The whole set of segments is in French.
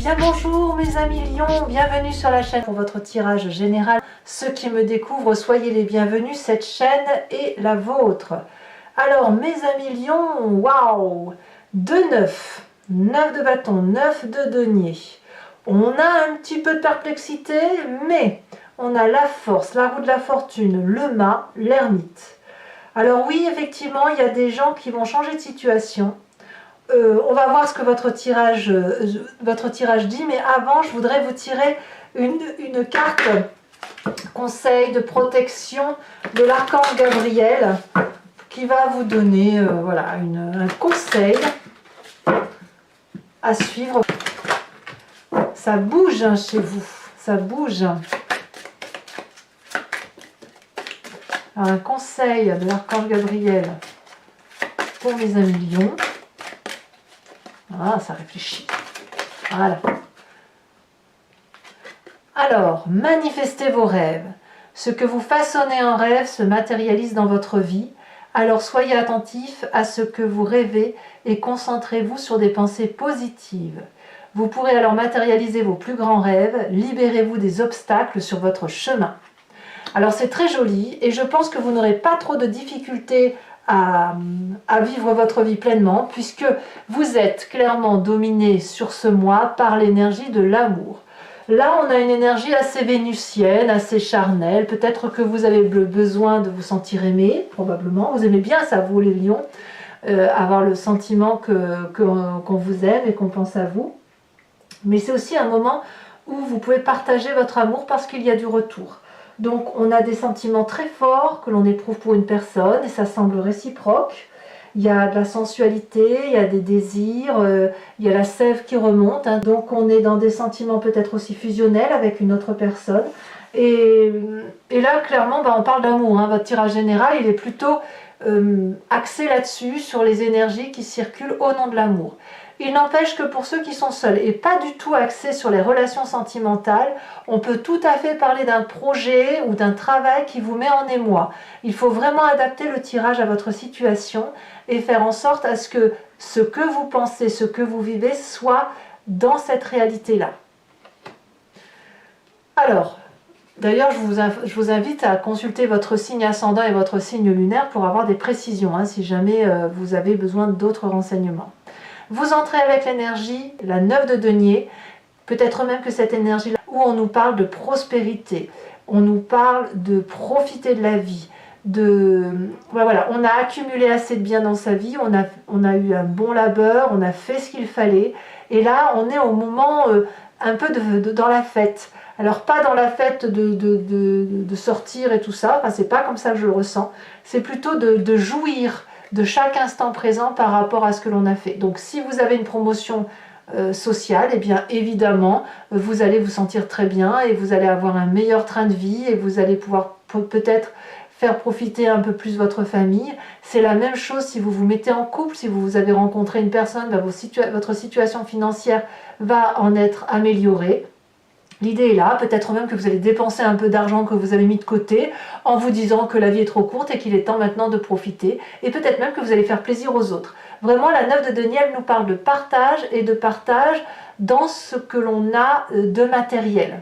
bien bonjour mes amis lions, bienvenue sur la chaîne pour votre tirage général. Ceux qui me découvrent, soyez les bienvenus, cette chaîne est la vôtre. Alors mes amis lions, waouh, 2-9, 9 de bâton, 9 de denier. On a un petit peu de perplexité, mais on a la force, la roue de la fortune, le mât, l'ermite. Alors oui, effectivement, il y a des gens qui vont changer de situation. On va voir ce que votre tirage dit, mais avant, je voudrais vous tirer une carte conseil de protection de l'archange Gabriel qui va vous donner voilà, un conseil à suivre. Ça bouge hein, chez vous, ça bouge. Alors, un conseil de l'archange Gabriel pour mes amis lions. Ah, ça réfléchit. Voilà. Alors, manifestez vos rêves. Ce que vous façonnez en rêve se matérialise dans votre vie. Alors soyez attentifs à ce que vous rêvez et concentrez-vous sur des pensées positives. Vous pourrez alors matérialiser vos plus grands rêves. Libérez-vous des obstacles sur votre chemin. Alors c'est très joli et je pense que vous n'aurez pas trop de difficultés à vivre votre vie pleinement puisque vous êtes clairement dominé sur ce mois par l'énergie de l'amour. Là on a une énergie assez vénusienne, assez charnelle, peut-être que vous avez besoin de vous sentir aimé, probablement, vous aimez bien ça vous les lions, avoir le sentiment qu'on vous aime et qu'on pense à vous, mais c'est aussi un moment où vous pouvez partager votre amour parce qu'il y a du retour. Donc on a des sentiments très forts que l'on éprouve pour une personne et ça semble réciproque. Il y a de la sensualité, il y a des désirs, il y a la sève qui remonte. Hein. Donc on est dans des sentiments peut-être aussi fusionnels avec une autre personne. Et là clairement on parle d'amour. Hein. Votre tirage général il est plutôt axé là-dessus, sur les énergies qui circulent au nom de l'amour. Il n'empêche que pour ceux qui sont seuls et pas du tout axés sur les relations sentimentales, on peut tout à fait parler d'un projet ou d'un travail qui vous met en émoi. Il faut vraiment adapter le tirage à votre situation et faire en sorte à ce que vous pensez, ce que vous vivez soit dans cette réalité-là. Alors, d'ailleurs, je vous invite à consulter votre signe ascendant et votre signe lunaire pour avoir des précisions, hein, si jamais vous avez besoin d'autres renseignements. Vous entrez avec l'énergie, la 9 de denier, peut-être même que cette énergie-là, où on nous parle de prospérité, on nous parle de profiter de la vie, voilà, on a accumulé assez de biens dans sa vie, on a eu un bon labeur, on a fait ce qu'il fallait, et là on est au moment un peu dans la fête. Alors pas dans la fête de sortir et tout ça, enfin, c'est pas comme ça que je le ressens, c'est plutôt de jouir de chaque instant présent par rapport à ce que l'on a fait. Donc si vous avez une promotion sociale, eh bien évidemment vous allez vous sentir très bien et vous allez avoir un meilleur train de vie et vous allez pouvoir peut-être faire profiter un peu plus votre famille. C'est la même chose si vous vous mettez en couple, si vous avez rencontré une personne, ben votre situation financière va en être améliorée. L'idée est là, peut-être même que vous allez dépenser un peu d'argent que vous avez mis de côté en vous disant que la vie est trop courte et qu'il est temps maintenant de profiter. Et peut-être même que vous allez faire plaisir aux autres. Vraiment, la 9 de denier, elle nous parle de partage et de partage dans ce que l'on a de matériel.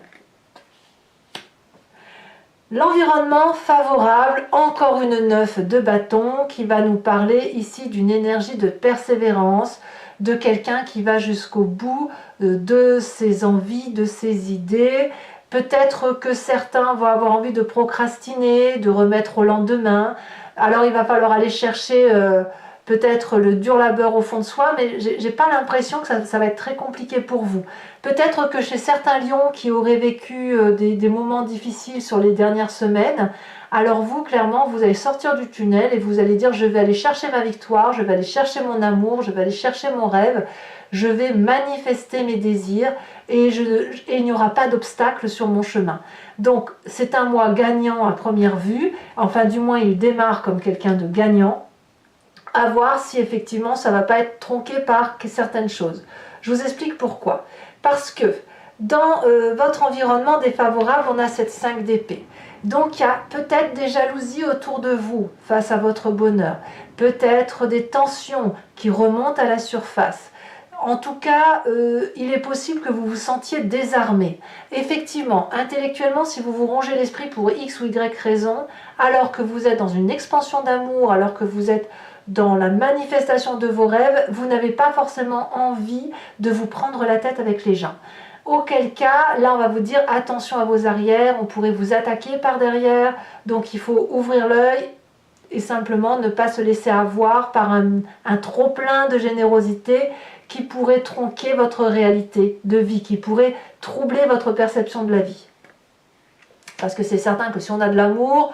L'environnement favorable, encore une 9 de bâton qui va nous parler ici d'une énergie de persévérance, de quelqu'un qui va jusqu'au bout de ses envies, de ses idées. Peut-être que certains vont avoir envie de procrastiner, de remettre au lendemain. Alors il va falloir aller chercher peut-être le dur labeur au fond de soi, mais j'ai pas l'impression que ça va être très compliqué pour vous. Peut-être que chez certains lions qui auraient vécu des moments difficiles sur les dernières semaines, alors vous, clairement, vous allez sortir du tunnel et vous allez dire « je vais aller chercher ma victoire, je vais aller chercher mon amour, je vais aller chercher mon rêve, je vais manifester mes désirs et il n'y aura pas d'obstacle sur mon chemin ». Donc c'est un mois gagnant à première vue, enfin du moins il démarre comme quelqu'un de gagnant, à voir si effectivement ça ne va pas être tronqué par certaines choses. Je vous explique pourquoi. Parce que dans votre environnement défavorable, on a cette 5 d'épée. Donc il y a peut-être des jalousies autour de vous face à votre bonheur, peut-être des tensions qui remontent à la surface. En tout cas, il est possible que vous vous sentiez désarmé. Effectivement, intellectuellement, si vous vous rongez l'esprit pour X ou Y raison, alors que vous êtes dans une expansion d'amour, alors que vous êtes dans la manifestation de vos rêves, vous n'avez pas forcément envie de vous prendre la tête avec les gens. Auquel cas, là on va vous dire attention à vos arrières, on pourrait vous attaquer par derrière, donc il faut ouvrir l'œil et simplement ne pas se laisser avoir par un trop-plein de générosité qui pourrait tronquer votre réalité de vie, qui pourrait troubler votre perception de la vie. Parce que c'est certain que si on a de l'amour,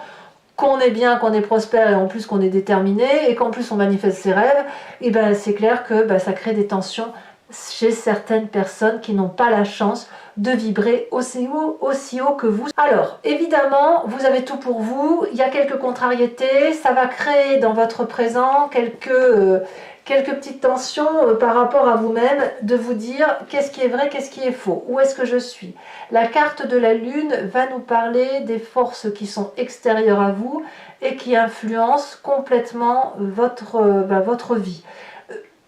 qu'on est bien, qu'on est prospère et en plus qu'on est déterminé et qu'en plus on manifeste ses rêves, et ben c'est clair que ça crée des tensions chez certaines personnes qui n'ont pas la chance de vibrer aussi haut que vous. Alors, évidemment, vous avez tout pour vous, il y a quelques contrariétés, ça va créer dans votre présent quelques petites tensions par rapport à vous-même, de vous dire qu'est-ce qui est vrai, qu'est-ce qui est faux, où est-ce que je suis. La carte de la lune va nous parler des forces qui sont extérieures à vous et qui influencent complètement votre vie.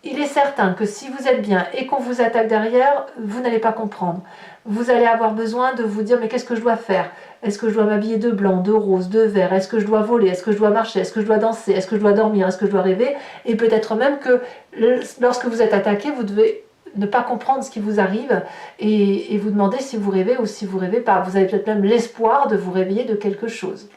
Il est certain que si vous êtes bien et qu'on vous attaque derrière, vous n'allez pas comprendre. Vous allez avoir besoin de vous dire mais qu'est-ce que je dois faire? Est-ce que je dois m'habiller de blanc, de rose, de vert? Est-ce que je dois voler? Est-ce que je dois marcher? Est-ce que je dois danser? Est-ce que je dois dormir? Est-ce que je dois rêver? Et peut-être même que lorsque vous êtes attaqué, vous devez ne pas comprendre ce qui vous arrive et vous demander si vous rêvez ou si vous rêvez pas. Vous avez peut-être même l'espoir de vous réveiller de quelque chose.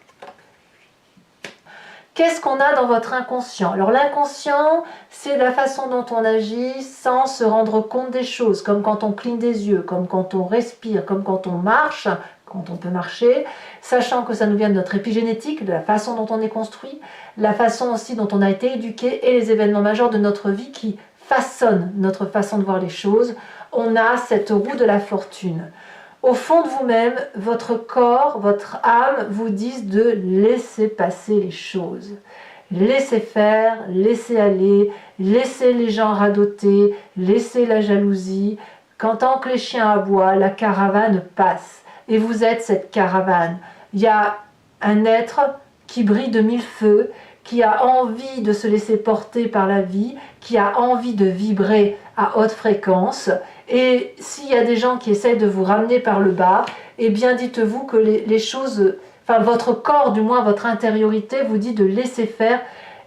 Qu'est-ce qu'on a dans votre inconscient? Alors l'inconscient, c'est la façon dont on agit sans se rendre compte des choses, comme quand on cligne des yeux, comme quand on respire, comme quand on marche, quand on peut marcher, sachant que ça nous vient de notre épigénétique, de la façon dont on est construit, la façon aussi dont on a été éduqué et les événements majeurs de notre vie qui façonnent notre façon de voir les choses. On a cette roue de la fortune. Au fond de vous-même, votre corps, votre âme vous disent de laisser passer les choses. Laissez faire, laissez aller, laissez les gens radoter, laissez la jalousie. Quand tant que les chiens aboient, la caravane passe. Et vous êtes cette caravane. Il y a un être qui brille de mille feux, qui a envie de se laisser porter par la vie, qui a envie de vibrer à haute fréquence. Et s'il y a des gens qui essayent de vous ramener par le bas, eh bien dites-vous que les choses, enfin votre corps, du moins votre intériorité, vous dit de laisser faire,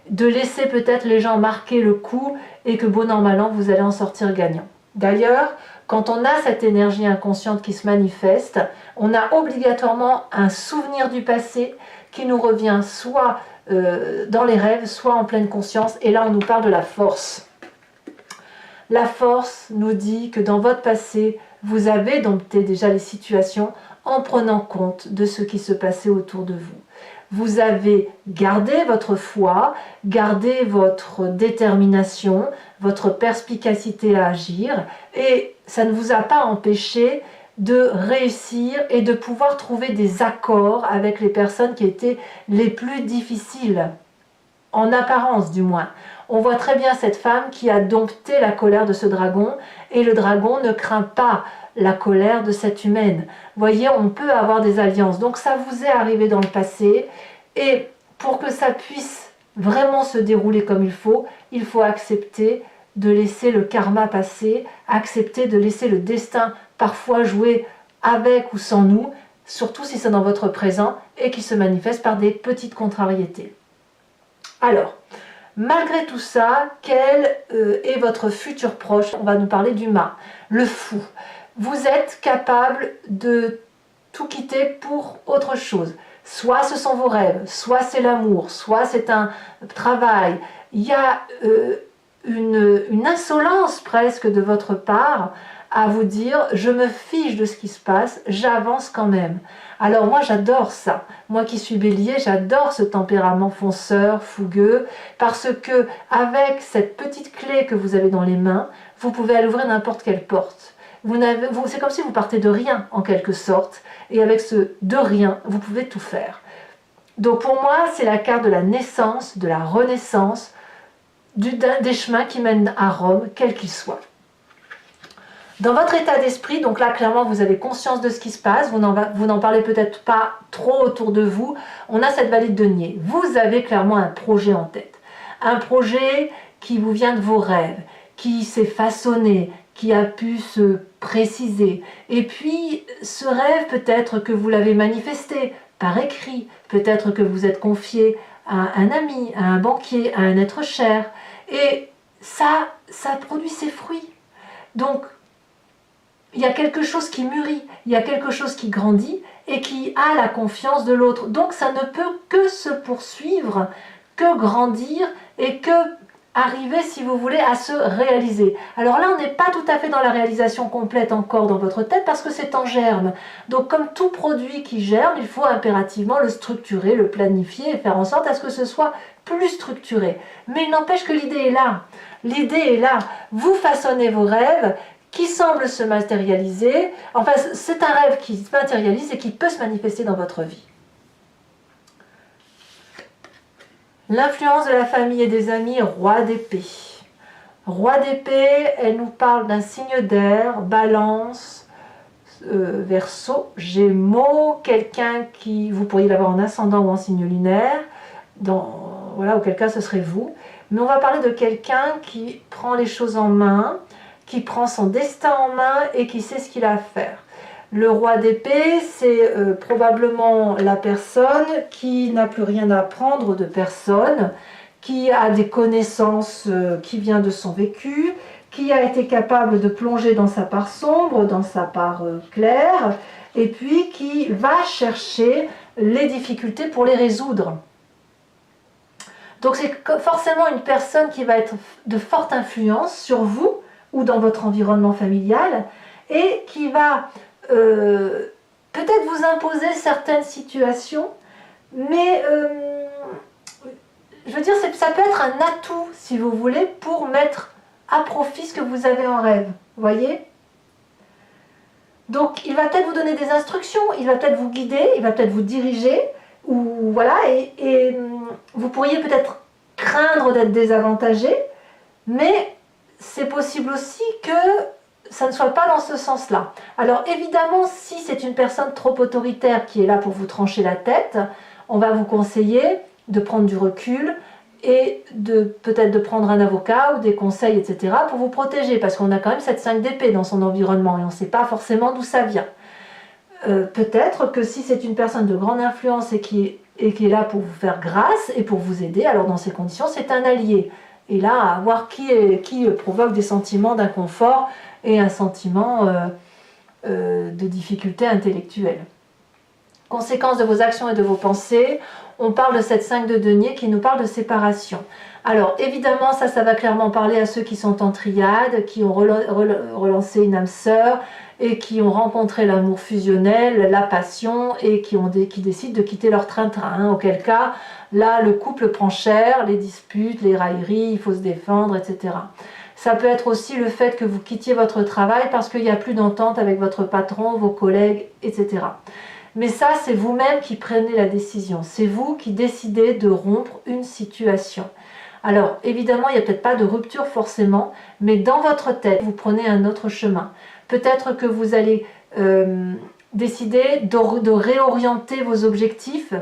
de laisser peut-être les gens marquer le coup et que bon an mal an, vous allez en sortir gagnant. D'ailleurs, quand on a cette énergie inconsciente qui se manifeste, on a obligatoirement un souvenir du passé qui nous revient soit dans les rêves, soit en pleine conscience. Et là, on nous parle de la force. La force nous dit que dans votre passé, vous avez dompté déjà les situations en prenant compte de ce qui se passait autour de vous. Vous avez gardé votre foi, gardé votre détermination, votre perspicacité à agir, et ça ne vous a pas empêché de réussir et de pouvoir trouver des accords avec les personnes qui étaient les plus difficiles, en apparence du moins. On voit très bien cette femme qui a dompté la colère de ce dragon, et le dragon ne craint pas la colère de cette humaine. Voyez, on peut avoir des alliances. Donc ça vous est arrivé dans le passé, et pour que ça puisse vraiment se dérouler comme il faut accepter de laisser le karma passer, accepter de laisser le destin parfois jouer avec ou sans nous, surtout si c'est dans votre présent et qui se manifeste par des petites contrariétés. Alors, malgré tout ça, quel est votre futur proche? On va nous parler du mât, le fou. Vous êtes capable de tout quitter pour autre chose. Soit ce sont vos rêves, soit c'est l'amour, soit c'est un travail. Il y a une insolence presque de votre part à vous dire je me fiche de ce qui se passe, j'avance quand même. Alors moi j'adore ça, moi qui suis bélier, j'adore ce tempérament fonceur, fougueux, parce que avec cette petite clé que vous avez dans les mains, vous pouvez aller ouvrir n'importe quelle porte. C'est comme si vous partez de rien en quelque sorte, et avec ce de rien, vous pouvez tout faire. Donc pour moi c'est la carte de la naissance, de la renaissance, des chemins qui mènent à Rome, quels qu'ils soient. Dans votre état d'esprit, donc là clairement vous avez conscience de ce qui se passe, vous n'en parlez peut-être pas trop autour de vous, on a cette valide de denier. Vous avez clairement un projet en tête, un projet qui vous vient de vos rêves, qui s'est façonné, qui a pu se préciser. Et puis, ce rêve, peut-être que vous l'avez manifesté par écrit, peut-être que vous êtes confié à un ami, à un banquier, à un être cher. Et ça produit ses fruits. Donc, il y a quelque chose qui mûrit, il y a quelque chose qui grandit et qui a la confiance de l'autre. Donc, ça ne peut que se poursuivre, que grandir et que arriver, si vous voulez, à se réaliser. Alors là, on n'est pas tout à fait dans la réalisation complète encore dans votre tête parce que c'est en germe. Donc, comme tout produit qui germe, il faut impérativement le structurer, le planifier et faire en sorte à ce que ce soit plus structuré. Mais il n'empêche que l'idée est là. L'idée est là. Vous façonnez vos rêves qui semblent se matérialiser. Enfin, c'est un rêve qui se matérialise et qui peut se manifester dans votre vie. L'influence de la famille et des amis, roi d'épée. Roi d'épée, elle nous parle d'un signe d'air, balance, verseau, gémeaux, quelqu'un qui, vous pourriez l'avoir en ascendant ou en signe lunaire, voilà, auquel cas ce serait vous. Mais on va parler de quelqu'un qui prend les choses en main, qui prend son destin en main et qui sait ce qu'il a à faire. Le roi d'épée, c'est probablement la personne qui n'a plus rien à apprendre de personne, qui a des connaissances qui viennent de son vécu, qui a été capable de plonger dans sa part sombre, dans sa part claire, et puis qui va chercher les difficultés pour les résoudre. Donc c'est forcément une personne qui va être de forte influence sur vous ou dans votre environnement familial et qui va peut-être vous imposer certaines situations, mais je veux dire, ça peut être un atout, si vous voulez, pour mettre à profit ce que vous avez en rêve, vous voyez? Donc, il va peut-être vous donner des instructions, il va peut-être vous guider, il va peut-être vous diriger, ou voilà, et vous pourriez peut-être craindre d'être désavantagé, mais c'est possible aussi que ça ne soit pas dans ce sens-là. Alors évidemment, si c'est une personne trop autoritaire qui est là pour vous trancher la tête, on va vous conseiller de prendre du recul et peut-être de prendre un avocat ou des conseils, etc. pour vous protéger, parce qu'on a quand même cette 5 d'épée dans son environnement et on ne sait pas forcément d'où ça vient. Peut-être que si c'est une personne de grande influence et qui est là pour vous faire grâce et pour vous aider, alors dans ces conditions, c'est un allié. Et là, à voir qui provoque des sentiments d'inconfort et un sentiment de difficulté intellectuelle. Conséquence de vos actions et de vos pensées, on parle de cette 5 de denier qui nous parle de séparation. Alors évidemment, ça va clairement parler à ceux qui sont en triade, qui ont relancé une âme sœur et qui ont rencontré l'amour fusionnel, la passion et qui décident de quitter leur train-train. Hein, auquel cas, là, le couple prend cher, les disputes, les railleries, il faut se défendre, etc. Ça peut être aussi le fait que vous quittiez votre travail parce qu'il n'y a plus d'entente avec votre patron, vos collègues, etc. Mais ça, c'est vous-même qui prenez la décision. C'est vous qui décidez de rompre une situation. Alors, évidemment, il n'y a peut-être pas de rupture forcément, mais dans votre tête, vous prenez un autre chemin. Peut-être que vous allez décider de réorienter vos objectifs.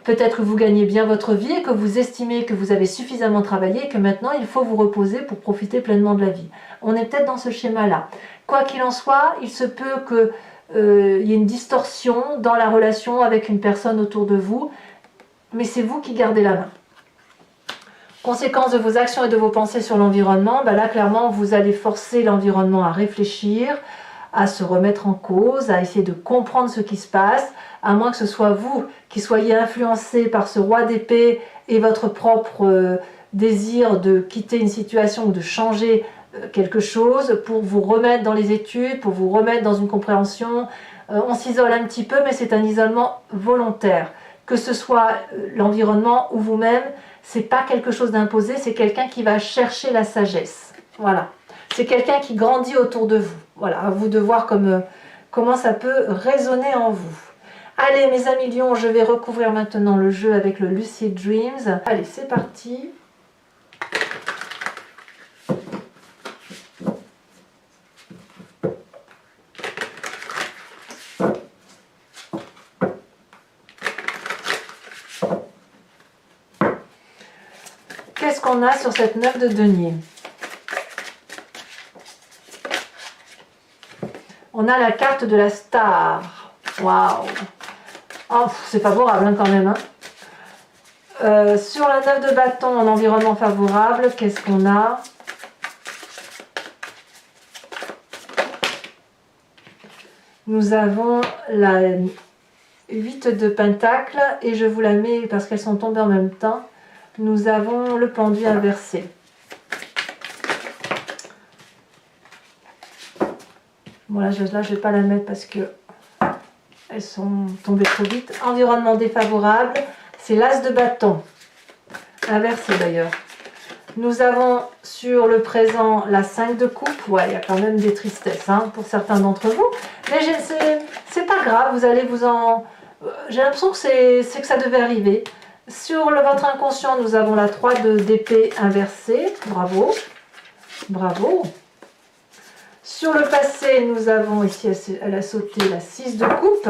Peut-être que vous gagnez bien votre vie et que vous estimez que vous avez suffisamment travaillé et que maintenant, il faut vous reposer pour profiter pleinement de la vie. On est peut-être dans ce schéma-là. Quoi qu'il en soit, il se peut que il y ait une distorsion dans la relation avec une personne autour de vous, mais c'est vous qui gardez la main. Conséquence de vos actions et de vos pensées sur l'environnement, là clairement vous allez forcer l'environnement à réfléchir, à se remettre en cause, à essayer de comprendre ce qui se passe, à moins que ce soit vous qui soyez influencé par ce roi d'épée et votre propre désir de quitter une situation ou de changer quelque chose pour vous remettre dans les études, pour vous remettre dans une compréhension. On s'isole un petit peu, mais c'est un isolement volontaire. Que ce soit l'environnement ou vous-même, c'est pas quelque chose d'imposé, c'est quelqu'un qui va chercher la sagesse. Voilà. C'est quelqu'un qui grandit autour de vous. Voilà, à vous de voir comment ça peut résonner en vous. Allez, mes amis lions, je vais recouvrir maintenant le jeu avec le Lucid Dreams. Allez, c'est parti. Qu'est-ce qu'on a sur cette 9 de denier? On a la carte de la star. Waouh! Oh, c'est favorable hein, quand même. Hein. Sur la 9 de bâton en environnement favorable, qu'est-ce qu'on a? Nous avons la 8 de pentacle et je vous la mets parce qu'elles sont tombées en même temps. Nous avons le pendu inversé. Bon là je ne vais pas la mettre parce que elles sont tombées trop vite. Environnement défavorable, c'est l'as de bâton. Inversé d'ailleurs. Nous avons sur le présent la 5 de coupe. Ouais, il y a quand même des tristesses hein, pour certains d'entre vous. Mais c'est pas grave, vous allez vous en... J'ai l'impression que c'est que ça devait arriver. Sur votre inconscient, nous avons la 3 d'épée inversée. Bravo. Bravo. Sur le passé, nous avons ici, elle a sauté la 6 de coupe.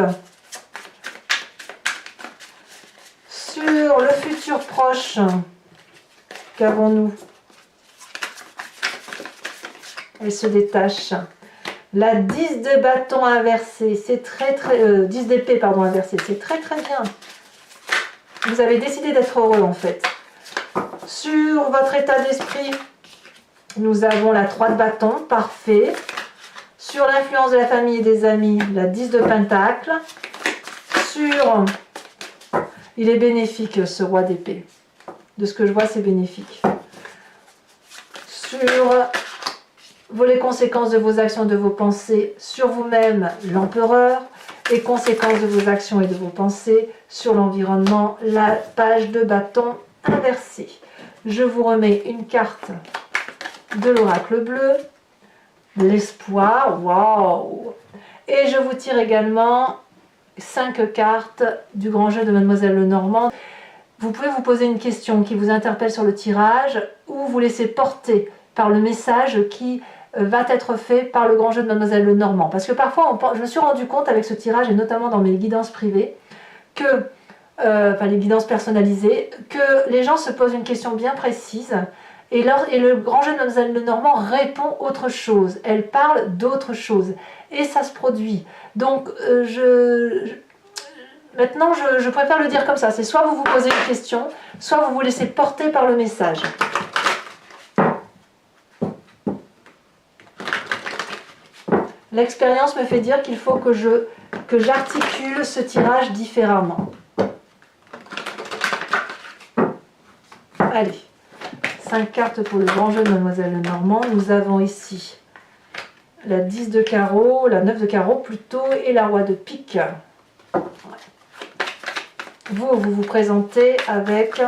Sur le futur proche, qu'avons-nous? Elle se détache. La 10 de bâton inversé, c'est très 10 d'épée pardon inversé, c'est très bien. Vous avez décidé d'être heureux en fait. Sur votre état d'esprit, nous avons la 3 de bâton, parfait. Sur l'influence de la famille et des amis, la 10 de pentacle. Sur, il est bénéfique ce roi d'épée. De ce que je vois, c'est bénéfique. Sur les conséquences de vos actions et de vos pensées sur vous-même, l'empereur, et conséquences de vos actions et de vos pensées sur l'environnement, la page de bâton inversée. Je vous remets une carte de l'oracle bleu, l'espoir, waouh! Et je vous tire également 5 cartes du grand jeu de Mademoiselle Lenormand. Vous pouvez vous poser une question qui vous interpelle sur le tirage ou vous laisser porter par le message qui va être fait par le grand jeu de Mademoiselle Lenormand. Parce que parfois, je me suis rendu compte avec ce tirage, et notamment dans mes guidances privées, que, enfin les guidances personnalisées, que les gens se posent une question bien précise et le grand jeu de Mademoiselle Lenormand répond autre chose. Elle parle d'autre chose. Et ça se produit. Donc, maintenant, je préfère le dire comme ça. C'est soit vous vous posez une question, soit vous vous laissez porter par le message. L'expérience me fait dire qu'il faut que j'articule ce tirage différemment. Allez, 5 cartes pour le grand jeu de Mademoiselle Lenormand. Nous avons ici la 10 de carreau, la 9 de carreau plutôt, et la roi de pique. Vous vous présentez avec...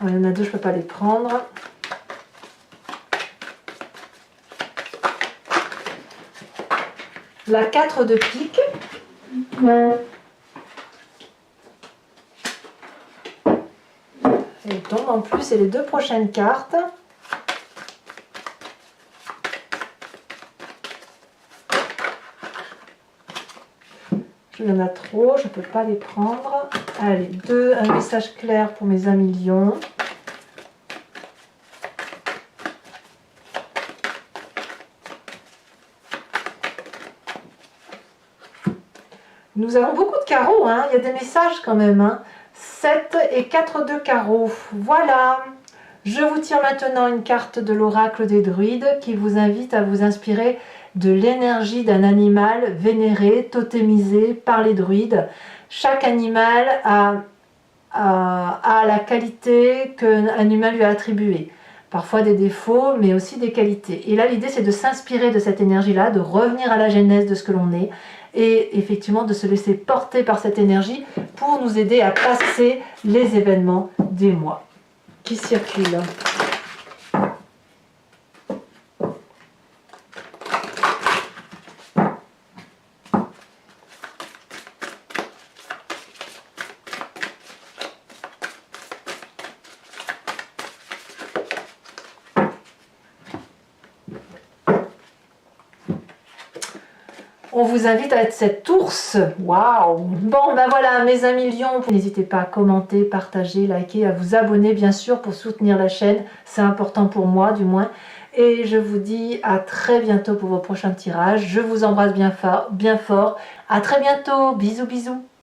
Il y en a deux, je ne peux pas les prendre. La 4 de pique. Elle tombe en plus, et les deux prochaines cartes. Il y en a trop, je ne peux pas les prendre. Allez, un message clair pour mes amis lions. Nous avons beaucoup de carreaux, hein. Il y a des messages quand même. Hein. 7 et 4 de carreaux. Voilà. Je vous tire maintenant une carte de l'oracle des druides qui vous invite à vous inspirer de l'énergie d'un animal vénéré, totémisé par les druides. Chaque animal a la qualité qu'un animal lui a attribuée. Parfois des défauts, mais aussi des qualités. Et là, l'idée, c'est de s'inspirer de cette énergie-là, de revenir à la genèse de ce que l'on est, et effectivement de se laisser porter par cette énergie pour nous aider à passer les événements des mois qui circulent. On vous invite à être cet ours. Waouh! Bon, ben voilà, mes amis lions. N'hésitez pas à commenter, partager, liker, à vous abonner, bien sûr, pour soutenir la chaîne. C'est important pour moi, du moins. Et je vous dis à très bientôt pour vos prochains tirages. Je vous embrasse bien fort, bien fort. À très bientôt. Bisous, bisous.